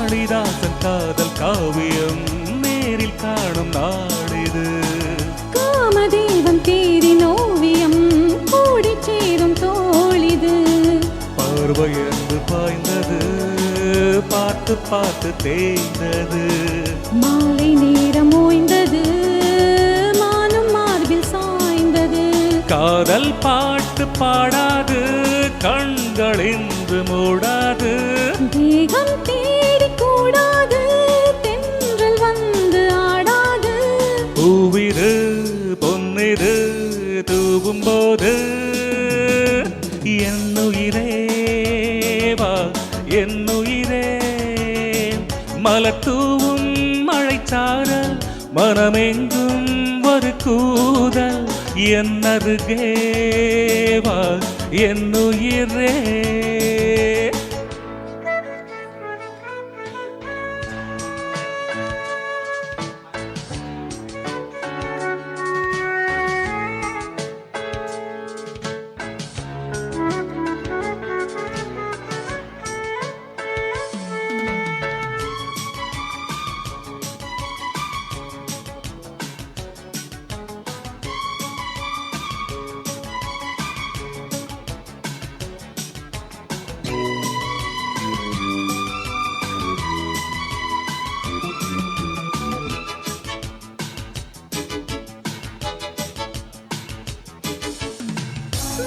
காளிதாசன் காதல் காவியம் நேரில் காணும் நாளிது. காமதேவன் தேரின் ஓவியம் கூடி சேரும் தோளிது. பார்வை என்று பாய்ந்தது பார்த்து பார்த்து தேய்ந்தது. மாலை நேரம் ஓய்ந்தது மானும் மார்பில் சாய்ந்தது. காதல் பாட்டு பாடாது கண்கள் இன்று மூடாது. தேகம் தேடி கூடாது தென்றல் வந்து ஆடாது. பூவிது பொன்னிது தூவும் போது என்னுயிரே வா என்னுயிரே. மலர் தூவும் மழைச்சாரல் மனமெங்கும் ஒரு கூதல். என்னருகே வா என்னுயிரே.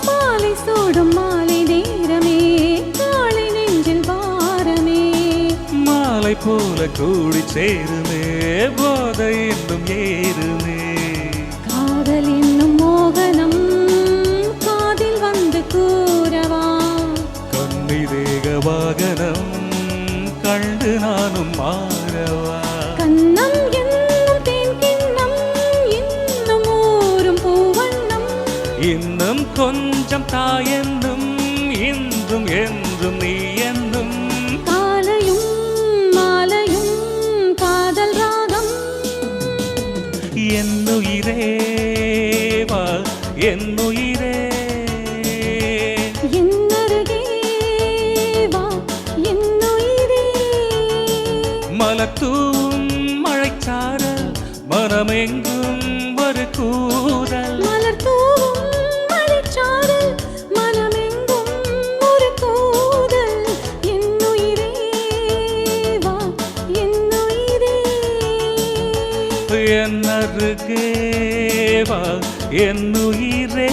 மாலை சூடும் மாலை நேரமே காலை நெஞ்சில் வாரமே. மாலை போல கூடி சேருமே போதை இன்னும் ஏறுமே. காதல் என்னும் மோகனம் காதில் வந்து கூறவா. கண்ணி தேக வாகனம் கண்டு நானும் மாறவா. கண்ணம் என்னும் தேன் கிண்ணம் இன்னும் ஊரும் பூவண்ணம். இன்னும் கொஞ்சம் தாயென்னும் இன்றும் என்றும் நீ என்னும். காலையும் மாலையும் காதல் ராகம். என்னுயிரே வா என்னுயிரே. என்னருகே வா என்னுயிரே. மலத்தூவும் மழைச்சாரல் மனமெங்கும் ஒரு கூதல். மலர் தூவும் மழைச்சாரல் மனமெங்கும் ஒரு கூதல். என்னுயிரே வா என்னுயிரே. என்னருகே வா என்னுயிரே.